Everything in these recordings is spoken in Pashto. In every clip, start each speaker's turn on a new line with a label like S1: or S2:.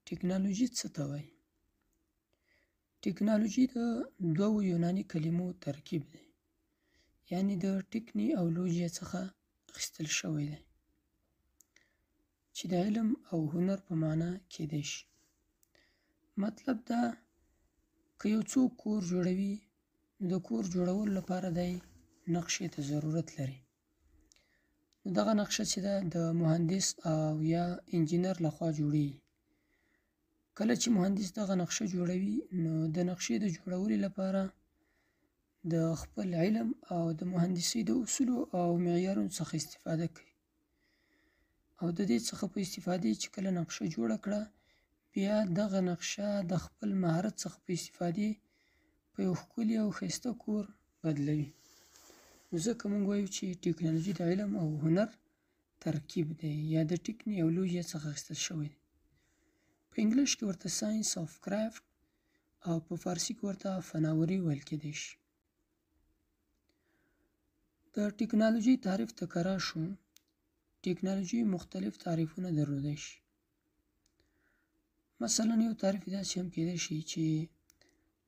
S1: ټکنالوژي څه ته وایي؟ ټکنالوژي د دوو یوناني کلمو ترکیب دی، یعنی د ټکني او لوژیا څخه اخیستل شوی دی چې د علم او هنر په معنا کیدی شي. مطلب دا که یو څوک کور جوړوي نو د کور جوړولو لپاره دی نقشې ته ضرورت لري. نو دغه نقشه چې ده د مهندس او یا انجینر لخوا جوړیږي. کله چې مهندس دغه نقشه جوړوي نو د نقشې د جوړولو لپاره د خپل علم او د مهندسي د اصولو او معیارونو څخه استفاده کوي، او د دې څخه په استفادې چې کله نقشه جوړه کړه بیا دغه نقشه د خپل مهارت څخه په استفادې په یو ښکلي او ښایسته کور بدلوي. نو ځکه موږ وایو چې ټکنالوژي د علم او هنر ترکیب دی یا د ټکني او لوژیا څخه اخیستل شوی دی. په انګلیش کې ورته ساینس آف کرافت او په فارسي کې ورته فناوري ویل کېدی شي. د ټکنالوژي تعریف ته که راشو، ټکنالوژي مختلف تعریفونه درلودی شي. مثلا یو تعریف داسې هم کېدی شي چې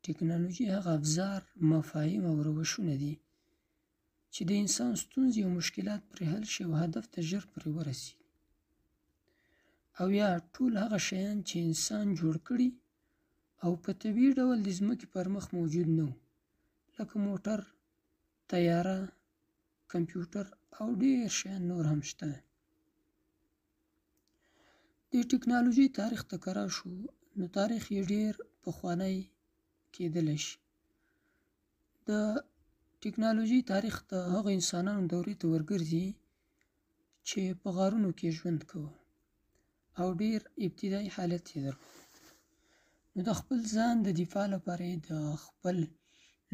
S1: ټکنالوژي هغه افزار، مفاهیم او روشونه دي چې د انسان ستونزې او مشکلات پرې حل شي او هدف ته ژر پرې ورسي. او یا ټول هغه شیان چې انسان جوړ کړي او په طبیعي ډول د ځمکې پر مخ موجود نه وو، لکه موټر، طیاره، کمپیوټر او ډیر شیان نور هم شته. د ټکنالوژي تاریخ ته که راشو نو تاریخ یې ډیر پخوانی کېدلی شي. د ټکنالوژي تاریخ د هغو انسانانو دورې ته ورګرځي چې په غارونو کې ژوند کوه او ډیر ابتدایي حالت یې درلود. نو د خپل ځان د دفاع لپاره یې د خپل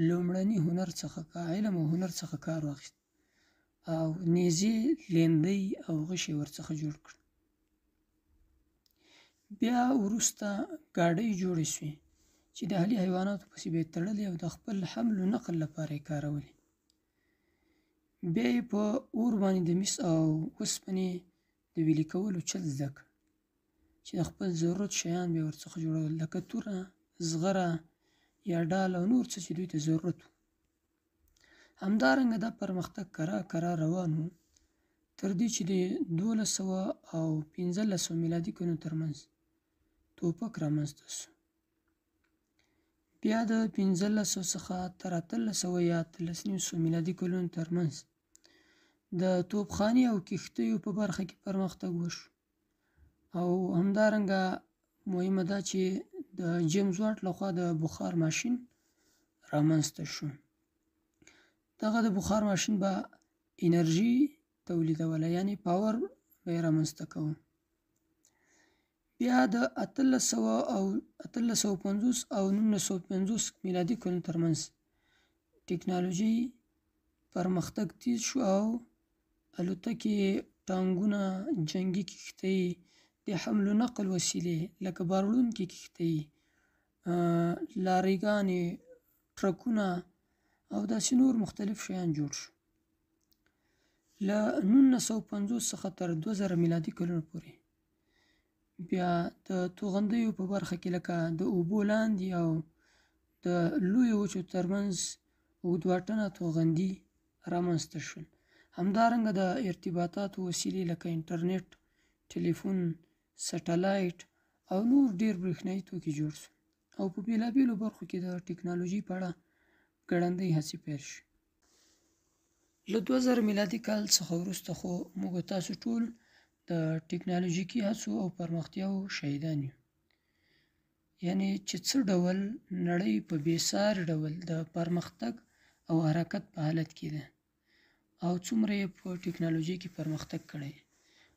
S1: لومړني هنر څخه علم او هنر څخه کار واخیست او نیزې، لیندۍ او غشي ورڅخه جوړ کړل. بیا وروسته ګاډۍ جوړې شوې چې د اهلي حیواناتو پسې به یې تړلې او د خپل حمل و نقل لپاره یې کارولې. بیا یې په اور باندې د مس او اوسپنې د ویلې کولو چل زده کړ چې د خپل ضرورت شیان به یې ورڅخه جوړول، لکه توره، زغره یا ډال او نور څه چې دوی ته ضرورت و. همدارنګه دا پرمختګ کرار روان و تر دې چې د 1200 او 1500 میلادي کلونو ترمنځ توپک رامنځته شو. بیا د 1500 څخه تر 1800 یا 1800 میلادي کلونو ترمنځ د توپخانې او کښتیو په برخه کې پرمختګ وشو. او همدارنګه مهمه ده چې د جیمز واټ لخوا د بخار ماشین رامنځته شو. دغه د بخار ماشین به انرژي تولیدوله، یعنی پاور به یې رامنځته کوه. بیا د 1850 او 1950 میلادي کلونو ترمنځ ټکنالوژي پرمختګ تیز شو او الوتکې، ټانکونه، جنګي کښتۍ، د حمل و نقل وسیلې لکه بار وړونکي کښتۍ، لاریګانې، ټرکونه او داسې نور مختلف شیان جوړ شو. له 1950 څخه تر 2000 میلادي کلونو پورې بیا د توغندیو په برخه کې لکه د اوبو لاندې او د لویو وچو ترمنځ اوږد واټنه توغندي رامنځته شول. همدارنګه د ارتباطاتو وسیلې لکه انټرنیټ، ټلیفون، سټلایټ او نور ډیر برېښنایي توکي جوړ شول او په بېلابېلو برخو کې د ټکنالوژي په اړه ګړندۍ هڅې پیل شوې. له 2000 میلادي کال څخه وروسته خو موږ تاسو ټول د ټکنالوژیکي هڅو او پرمختیاو شاهدان یو، یعنی چې څه ډول نړۍ په بېساري ډول د پرمختګ او حرکت په حالت کې ده او څومره یې په ټکنالوژي کې پرمختګ کړی.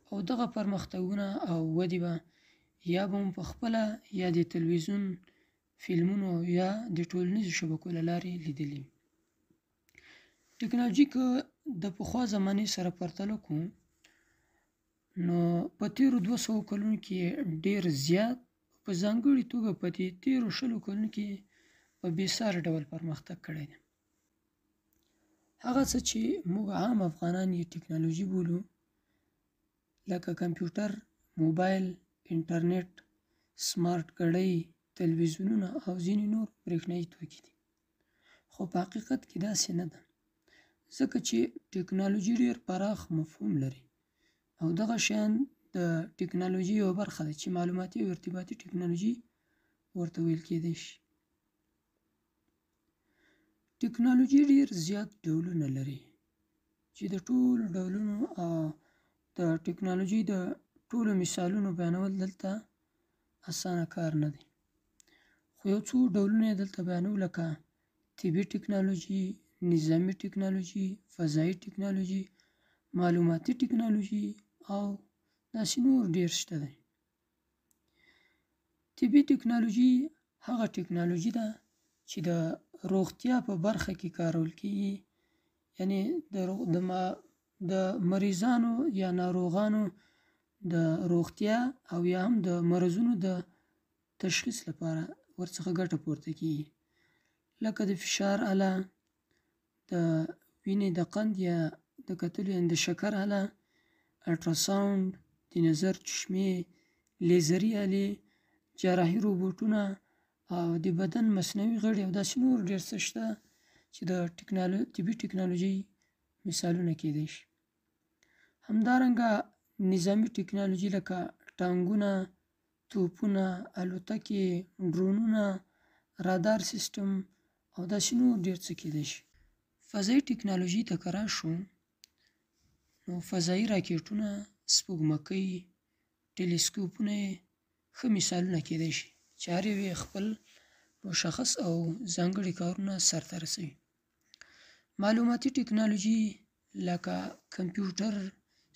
S1: او دغه پرمختګونه او ودې به یا به مو په خپله یا د تلویزیون، فلمونو یا د ټولنیزو شبکو له لارې لیدلي. ټکنالوژي که د پخوا زمانې سره پرتله کړو نو په تیرو 200 کلونو کې ډیر زیات، په ځانګړې توګه په دې تیرو 100 کلونو کې په بېساري ډول پرمختګ کړی دی. هغه څه چې موږ عام افغانان یې ټکنالوژي بولو، لکه کمپیوټر، موبایل، انټرنیټ، سمارټ ګړۍ، تلویزیونونه او ځینې نور برېښنایي توکي دي. خو په حقیقت کې داسې نه ده، ځکه چې ټکنالوژي ډېر پراخ مفهوم لري او دغه شیان د ټکنالوژي یوه برخه ده چې معلوماتي او ارتباطي ټکنالوژي ورته ویل کېدای شي. ټکنالوژي ډېر زیات ډولونه لري چې د ټولو ډولونو د ټکنالوژي د ټولو مثالونو بیانول دلته اسانه کار نه دی. خو یو څو ډولونه یې دلته بیانوو، لکه طبي ټکنالوژي، نظامي ټکنالوژي، فضایي ټکنالوژي، معلوماتي ټکنالوژي او داسې نور ډېر شته دی. طبي ټکنالوژي هغه ټکنالوژي ده چې د روغتیا په برخه کې کارول کېږي، یعنی د مریضانو یا ناروغانو د روغتیا او یا هم د مرضونو د تشخیص لپاره ورڅخه ګټه پورته کېږي، لکه د فشار آله، د وینې د قند یا د کتلو یعنې د شکر آله، الټراساوند، د نظر چشمې، لیزري آلې، جراحي روبوټونه او د بدن مصنوعي غړي او داسې نور ډېر څه شته چې د طبي ټکنالوژي مثالونه کېدای شي. همدارنګه نظامي ټکنالوژي لکه ټانکونه، توپونه، الوتکې، ډرونونه، رادار سیسټم او داسې نور ډېر څه کېدای شي. فضایي ټکنالوژي ته که راشو، نو فضایي راکېټونه، سپوږمکۍ، ټلسکوپونه یې ښه مثالونه کېدای شي چې هر یو یې خپل مشخص او ځانګړي کارونه سرته رسوي. معلوماتي ټکنالوژي لکه کمپیوټر،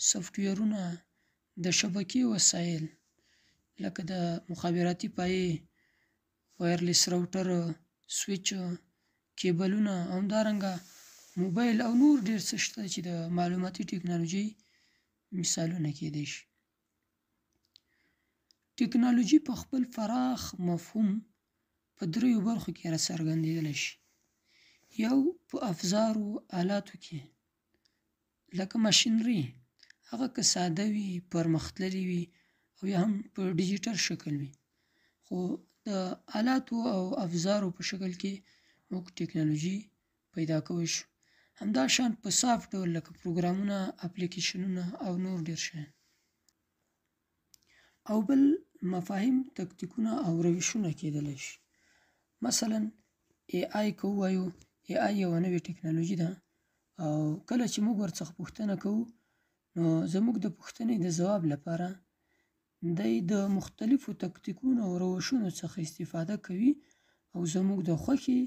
S1: سافټویرونه، د شبکې وسایل لکه د مخابراتي پایې، وایرلیس راوټر، سویچ، کیبلونه، همدارنګه موبایل او نور ډېر څه شته چې د معلوماتي ټکنالوژي مثالونه کېدای شي. ټکنالوژي په خپل پراخ مفهوم په دریو برخو کې راڅرګندېدلی شي. یو په افزارو آلاتو کې لکه ماشینري، هغه که ساده وي، پرمختللي وي او یا هم په ډیجیټل شکل وي، خو د آلاتو او افزارو په شکل کې موږ ټکنالوژي پیدا کولی شو. همداشان په سافت ډول لکه پروګرامونه، اپلیکیشنونه او نور ډېر شیان. او بل مفاهیم، تکتیکونه او روشونه کېدلی شي. مثلا AI که ووایو، AI یوه نوې ټکنالوژي ده او کله چې موږ ورڅخه پوښتنه کوو، نو زموږ د پوښتنې د ځواب لپاره دی د مختلفو تکتیکونو او روشونو څخه استفاده کوي او زموږ د خوښې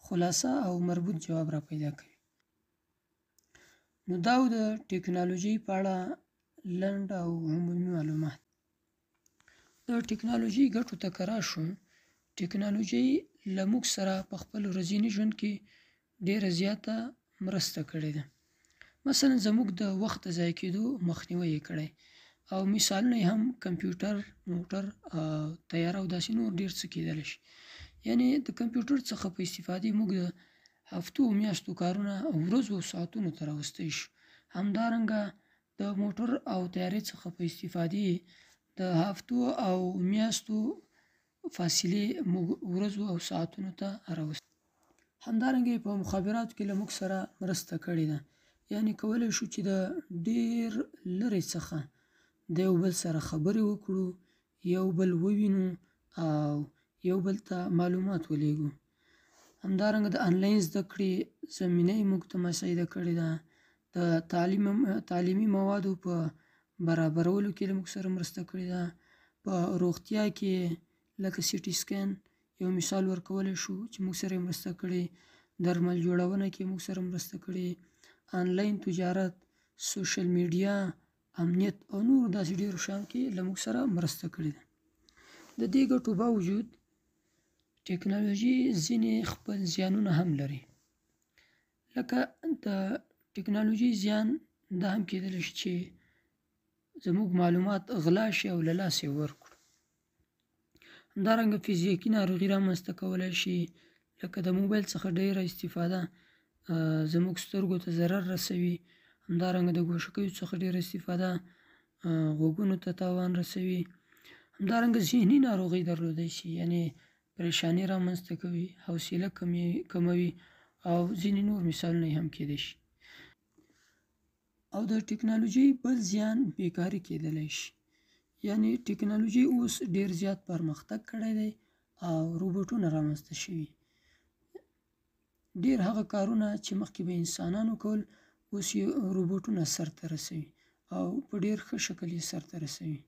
S1: خلاصه او مربوط جواب را پیدا کوي. نو دا د ټکنالوژۍ په اړه لنډ او عمومي معلومات. د ټکنالوژۍ ګټو ته که راشو، ټکنالوژۍ له موږ سره په خپل ورځني ژوند کې ډېره زیاته مرسته کړې ده. مثلا زموږ د وخت د ضایع کېدو مخنیوی یې کړی او مثالونه یې هم کمپیوټر، موټر، طیاره او داسې نور ډېر څه کېدلی شي. یعنې د کمپیوټر څخه په استفادې موږ د هفتو او میاشتو کارونه ورځو او ساعتونو ته راوستی شو. همدارنګه د موټر او طیارې څخه په استفادې د هفتو او میاشتو فاصلې موږ ورځو او ساعتونو ته راوستو. همدارنګه په مخابراتو کې له موږ سره مرسته کړې ده، یعنې کولی شو چې د ډېر لرې څخه د یو بل سره خبرې وکړو، یو بل ووینو او یو بل ته معلومات ولېږو. همدارنګه د آنلاین زده کړې زمینه یې موږ ته مساعده کړې ده. د تعلیمي موادو په برابرولو کې له موږ سره مرسته کړې ده. په روغتیا کې لکه سیټي سکین یو مثال ورکولی شو چې موږ سره یې مرسته کړې. درمل جوړونه کې موږ سره مرسته کړې. آنلاین تجارت، سوشل میډیا، امنیت او نور داسې ډېرو شیانو کې له موږ سره مرسته کړې ده. د دې ګټو باوجود ټکنالوژي ځینې خپل زیانونه هم لري. لکه د ټکنالوژي زیان دا هم کېدلی شي چې زموږ معلومات غلا شي او له لاسه یې ورکړو. همدارنګه فزیکي ناروغي رامنځته کولی شي، لکه د موبایل څخه ډېره استفاده زموږ سترګو ته ضرر رسوي. همدارنګه د ګوښکیو څخه ډېره استفاده غوږونو ته تاوان رسوي. همدارنګه ذهني ناروغۍ درلودی شي، یعنې پریشاني رامنځته کوي، حوصله کموي او ځینې نور مثالونه یې هم کېدای شي. او د ټکنالوژۍ بل زیان بیکاري کېدلی شي، یعنې ټکنالوژي اوس ډیر زیات پرمختګ کړی دی او روبوټونه رامنځته شوي. ډیر هغه کارونه چې مخکې به انسانانو کول اوس یې روبوټونه سرته رسوي او په ډیر ښه شکل یې سرته رسوي.